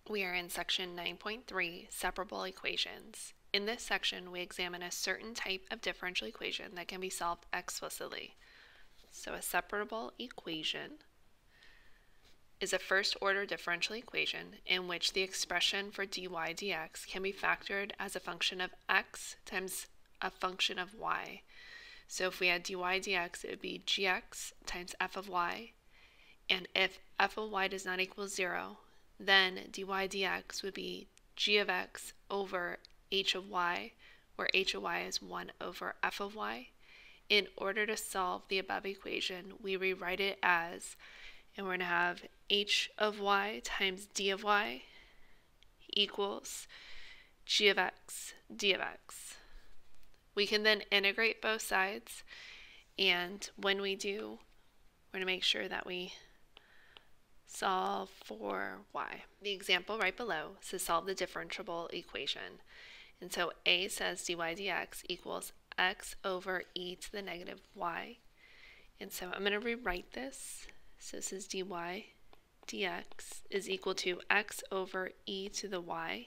We are in section 9.3, separable equations. In this section, we examine a certain type of differential equation that can be solved explicitly. So a separable equation is a first-order differential equation in which the expression for dy dx can be factored as a function of x times a function of y. So if we had dy dx, it would be gx times f of y, and if f of y does not equal 0, then dy dx would be g of x over h of y, where h of y is 1 over f of y. In order to solve the above equation, we rewrite it as, and we're going to have h of y times d of y equals g of x d of x. We can then integrate both sides, and when we do, we're going to make sure that we solve for y. The example right below says solve the differentiable equation. And so a says dy dx equals x over e to the negative y. And so I'm going to rewrite this. So this is dy dx is equal to x over e to the y.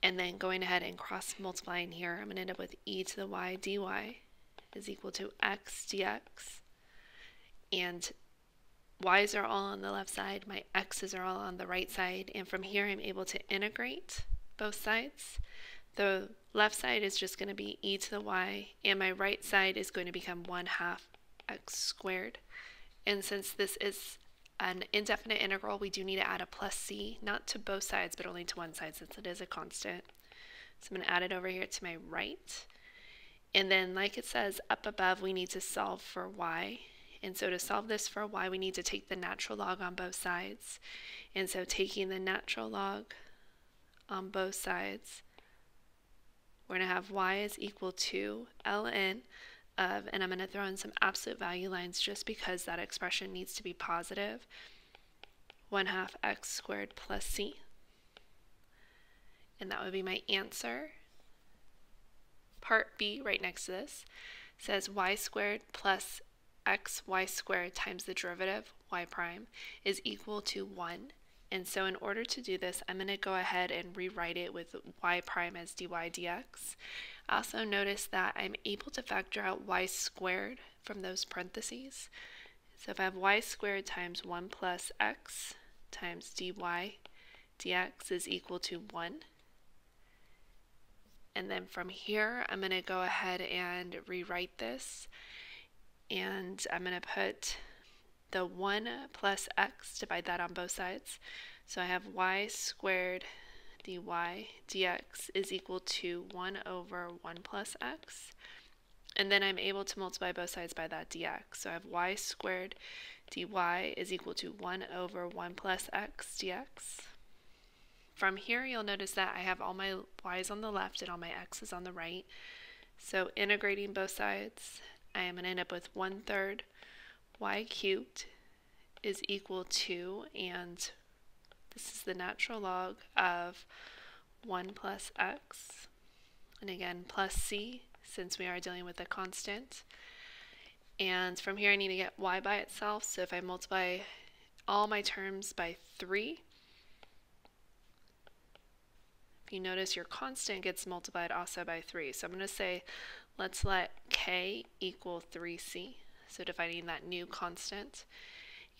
And then going ahead and cross multiplying here, I'm going to end up with e to the y dy is equal to x dx. And y's are all on the left side, my x's are all on the right side, and from here I'm able to integrate both sides. The left side is just going to be e to the y, and my right side is going to become 1/2 x squared. And since this is an indefinite integral, we do need to add a plus c, not to both sides, but only to one side since it is a constant. So I'm going to add it over here to my right. And then, like it says up above, we need to solve for y. And so to solve this for y, we need to take the natural log on both sides. And so taking the natural log on both sides, we're going to have y is equal to ln of, and I'm going to throw in some absolute value lines just because that expression needs to be positive, 1/2 x squared plus c. And that would be my answer. Part B, right next to this, says y squared plus xy squared times the derivative y prime is equal to 1. And so in order to do this, I'm going to go ahead and rewrite it with y prime as dy dx. Also notice that I'm able to factor out y squared from those parentheses. So if I have y squared times 1 plus x times dy dx is equal to 1. And then from here, I'm going to go ahead and rewrite this. And I'm going to put the 1 plus x, divide that on both sides. So I have y squared dy dx is equal to 1 over 1 plus x. And then I'm able to multiply both sides by that dx. So I have y squared dy is equal to 1 over 1 plus x dx. From here, you'll notice that I have all my y's on the left and all my x's on the right. So integrating both sides, I am going to end up with 1/3 y cubed is equal to, and this is the natural log of 1 plus x, and again plus c since we are dealing with a constant. And from here I need to get y by itself, so if I multiply all my terms by 3, you notice your constant gets multiplied also by 3. So I'm going to say let's let k equal 3c, so defining that new constant.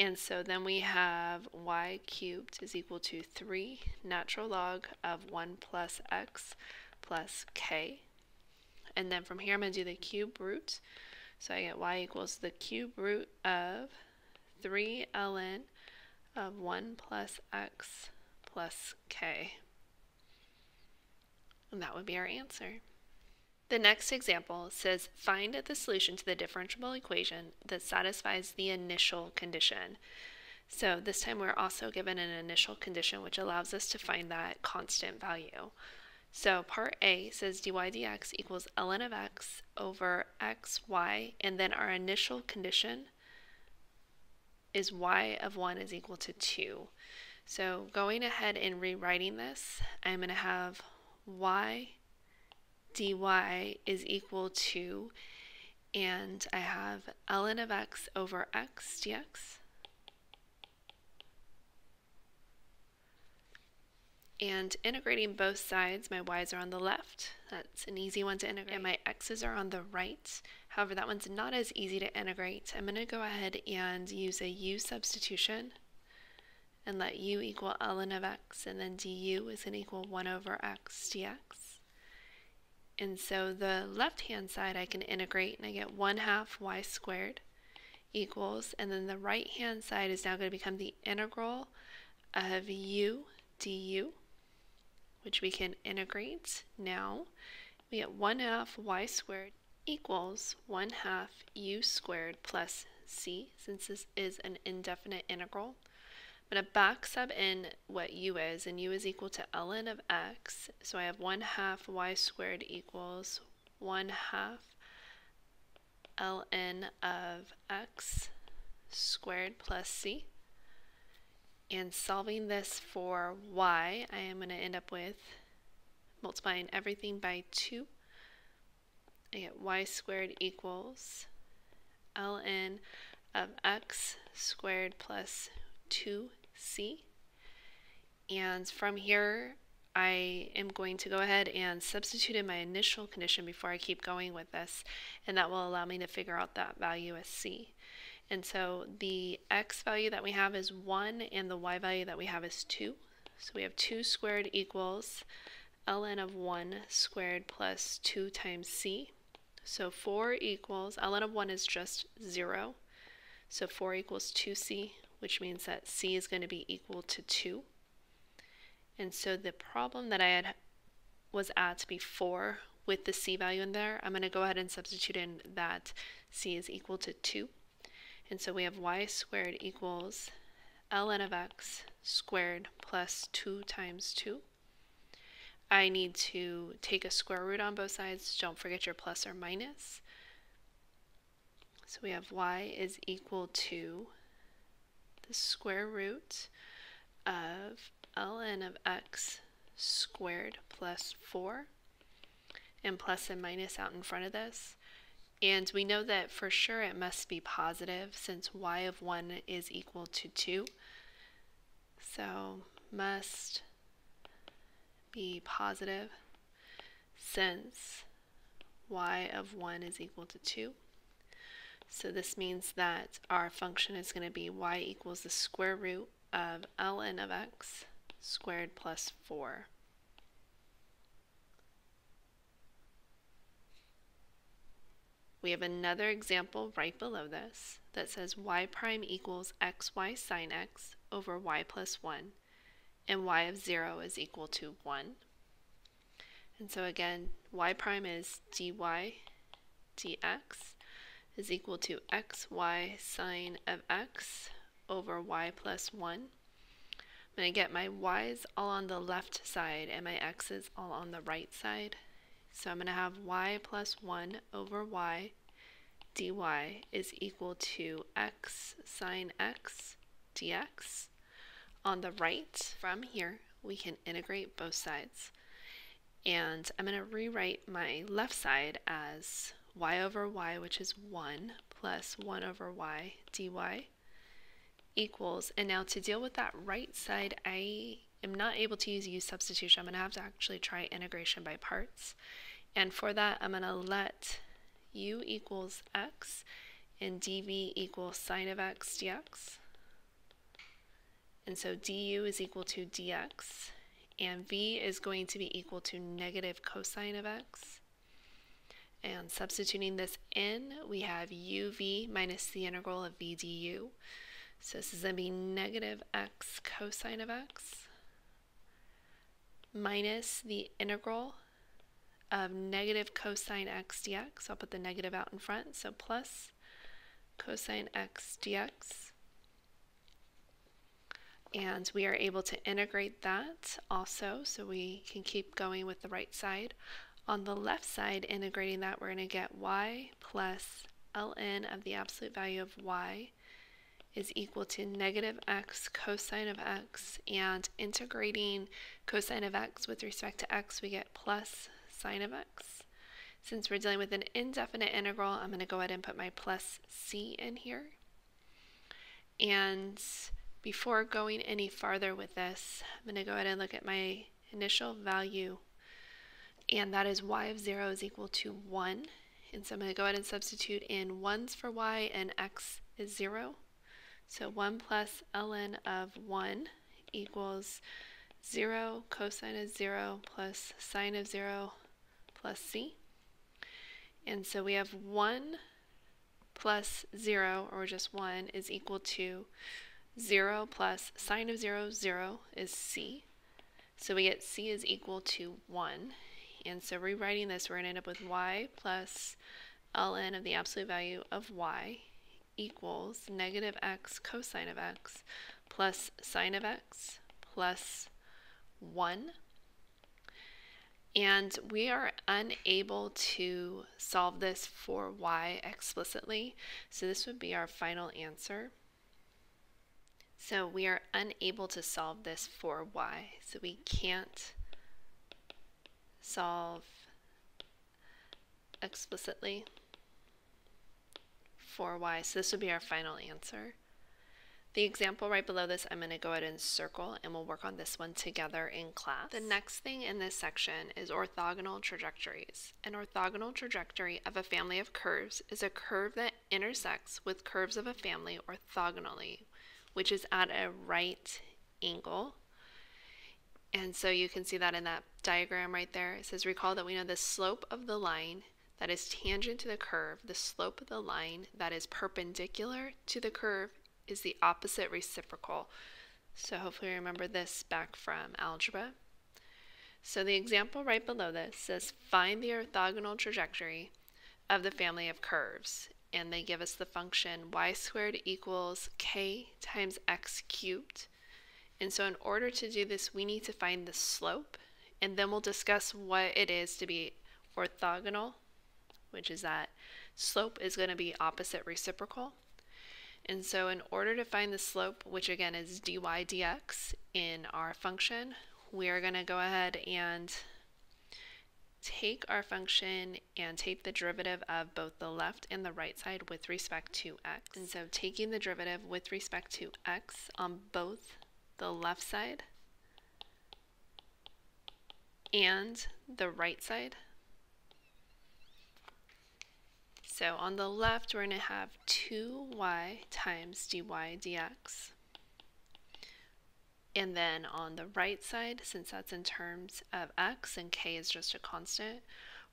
And so then we have y cubed is equal to 3 natural log of 1 plus x plus k. And then from here I'm going to do the cube root. So I get y equals the cube root of 3 ln of 1 plus x plus k. And that would be our answer. The next example says find the solution to the differentiable equation that satisfies the initial condition. So this time we're also given an initial condition which allows us to find that constant value. So part A says dy dx equals ln of x over xy, and then our initial condition is y of 1 is equal to 2. So going ahead and rewriting this, I'm going to have y dy is equal to, and I have ln of x over x dx And integrating both sides, my y's are on the left. That's an easy one to integrate. And my x's are on the right. However, that one's not as easy to integrate. I'm going to go ahead and use a u substitution and let u equal ln of x, and then du is going to equal 1 over x dx. And so the left-hand side I can integrate, and I get 1/2 y squared equals, and then the right-hand side is now going to become the integral of u du, which we can integrate now. We get 1/2 y squared equals 1/2 u squared plus c, since this is an indefinite integral. I'm going to back sub in what u is, and u is equal to ln of x, so I have 1/2 y squared equals 1/2 ln of x squared plus c. And solving this for y, I am going to end up with multiplying everything by 2. I get y squared equals ln of x squared plus 2c. And from here, I am going to go ahead and substitute in my initial condition before I keep going with this, and that will allow me to figure out that value as c. And so the x value that we have is 1, and the y value that we have is 2. So we have 2 squared equals ln of 1 squared plus 2 times c. So 4 equals, ln of 1 is just 0. So 4 equals 2c, which means that c is going to be equal to 2. And so the problem that I was at before with the c value in there, I'm going to go ahead and substitute in that c is equal to 2. And so we have y squared equals ln of x squared plus 2 times 2. I need to take a square root on both sides. Don't forget your plus or minus. So we have y is equal to the square root of ln of x squared plus 4, and plus and minus out in front of this. And we know that for sure it must be positive since y of 1 is equal to 2. So must be positive since y of 1 is equal to 2. So this means that our function is going to be y equals the square root of ln of x squared plus 4. We have another example right below this that says y prime equals xy sine x over y plus 1, and y of 0 is equal to 1. And so again, y prime is dy dx is equal to xy sine of x over y plus 1. I'm going to get my y's all on the left side and my x's all on the right side. So I'm going to have y plus 1 over y dy is equal to x sine x dx. On the right, from here, we can integrate both sides. And I'm going to rewrite my left side as y over y, which is 1, plus 1 over y dy equals, and now to deal with that right side, I am not able to use u substitution. I'm going to have to actually try integration by parts. And for that, I'm going to let u equals x and dv equals sine of x dx. And so du is equal to dx, and v is going to be equal to negative cosine of x. And substituting this in, we have uv minus the integral of v du. So this is going to be negative x cosine of x minus the integral of negative cosine x dx. I'll put the negative out in front, so plus cosine x dx. And we are able to integrate that also, so we can keep going with the right side. On the left side, integrating that, we're going to get y plus ln of the absolute value of y is equal to negative x cosine of x, and integrating cosine of x with respect to x, we get plus sine of x. Since we're dealing with an indefinite integral, I'm going to go ahead and put my plus c in here. And Before going any farther with this, I'm going to go ahead and look at my initial value, and that is y of 0 is equal to 1. And so I'm going to go ahead and substitute in 1s for y, and x is 0. So 1 plus ln of 1 equals 0 cosine of 0 plus sine of 0 plus c. And so we have 1 plus 0, or just 1, is equal to 0 plus sine of 0, 0 is c. So we get c is equal to 1. And so rewriting this, we're going to end up with y plus ln of the absolute value of y equals negative x cosine of x plus sine of x plus 1. And we are unable to solve this for y explicitly, so this would be our final answer. So we are unable to solve this for y, so we can't solve explicitly for y, so this would be our final answer. The example right below this, I'm going to go ahead and circle, and we'll work on this one together in class. The next thing in this section is orthogonal trajectories. An orthogonal trajectory of a family of curves is a curve that intersects with curves of a family orthogonally, which is at a right angle. And so you can see that in that diagram right there. It says, recall that we know the slope of the line that is tangent to the curve, the slope of the line that is perpendicular to the curve is the opposite reciprocal. So hopefully you remember this back from algebra. So the example right below this says, find the orthogonal trajectory of the family of curves. And they give us the function y squared equals k times x cubed. And so in order to do this, we need to find the slope, and then we'll discuss what it is to be orthogonal, which is that slope is going to be opposite reciprocal. And so in order to find the slope, which again is dy dx in our function, we are going to go ahead and take our function and take the derivative of both the left and the right side with respect to x. And so taking the derivative with respect to x on both the left side and the right side. So on the left, we're going to have 2y times dy dx. And then on the right side, since that's in terms of x and k is just a constant,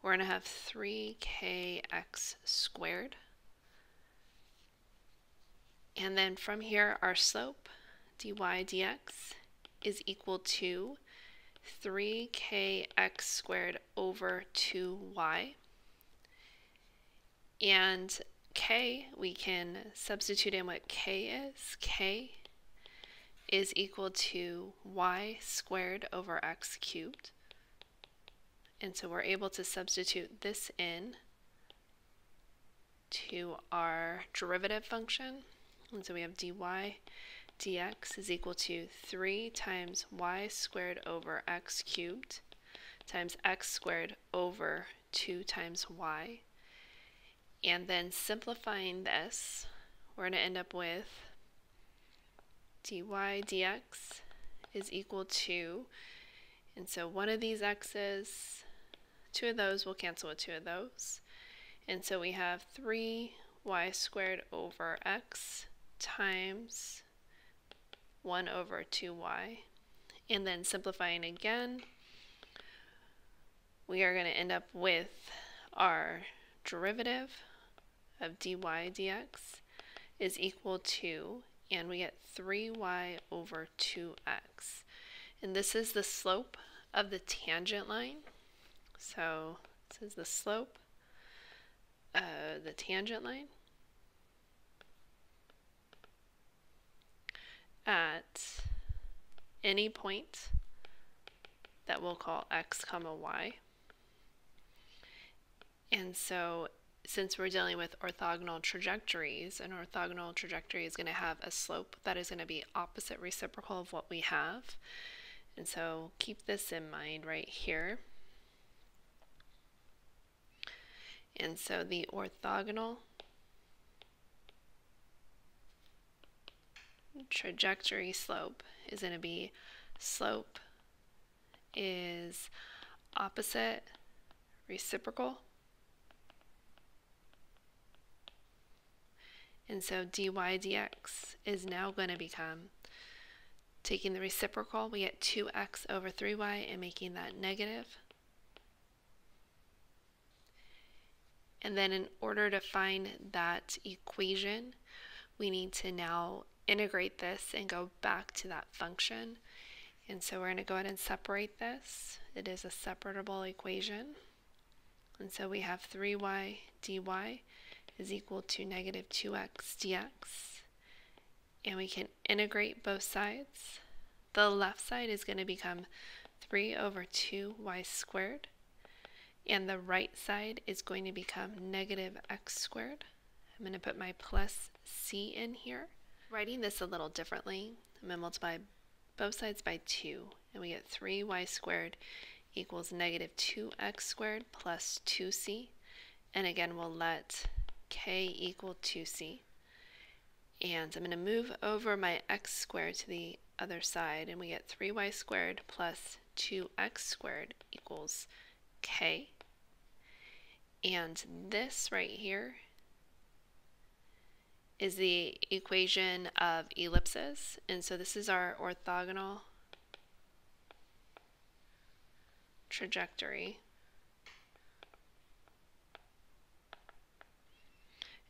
we're going to have 3kx squared. And then from here, our slope, dy dx, is equal to 3kx squared over 2y. And k, we can substitute in what k is. K is equal to y squared over x cubed. And so we're able to substitute this in to our derivative function. And so we have dy dx is equal to 3 times y squared over x cubed times x squared over 2 times y. And then simplifying this, we're going to end up with dy dx is equal to, and so one of these x's, two of those will cancel with two of those. And so we have 3y squared over x times 1 over 2y. And then simplifying again, we are going to end up with our derivative of dy dx is equal to, and we get 3y over 2x. And this is the slope of the tangent line. So this is the slope of the tangent line at any point that we'll call x comma y. And so since we're dealing with orthogonal trajectories, an orthogonal trajectory is going to have a slope that is going to be opposite reciprocal of what we have. And so keep this in mind right here. And so the orthogonal trajectory slope is going to be slope is opposite reciprocal. And so dy dx is now going to become, taking the reciprocal, we get 2x over 3y and making that negative. And then in order to find that equation, we need to now integrate this and go back to that function. And so we're going to go ahead and separate this. It is a separable equation. And so we have 3y dy is equal to negative 2x dx. And we can integrate both sides. The left side is going to become 3 over 2y squared. And the right side is going to become negative x squared. I'm going to put my plus c in here. Writing this a little differently, I'm going to multiply both sides by 2, and we get 3y squared equals negative 2x squared plus 2c. And again, we'll let k equal 2c. And I'm going to move over my x squared to the other side, and we get 3y squared plus 2x squared equals k. And this right here is the equation of ellipses. And so this is our orthogonal trajectory.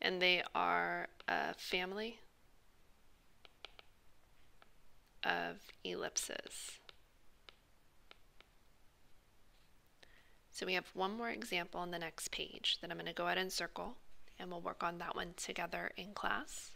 And they are a family of ellipses. So we have one more example on the next page that I'm going to go ahead and circle, and we'll work on that one together in class.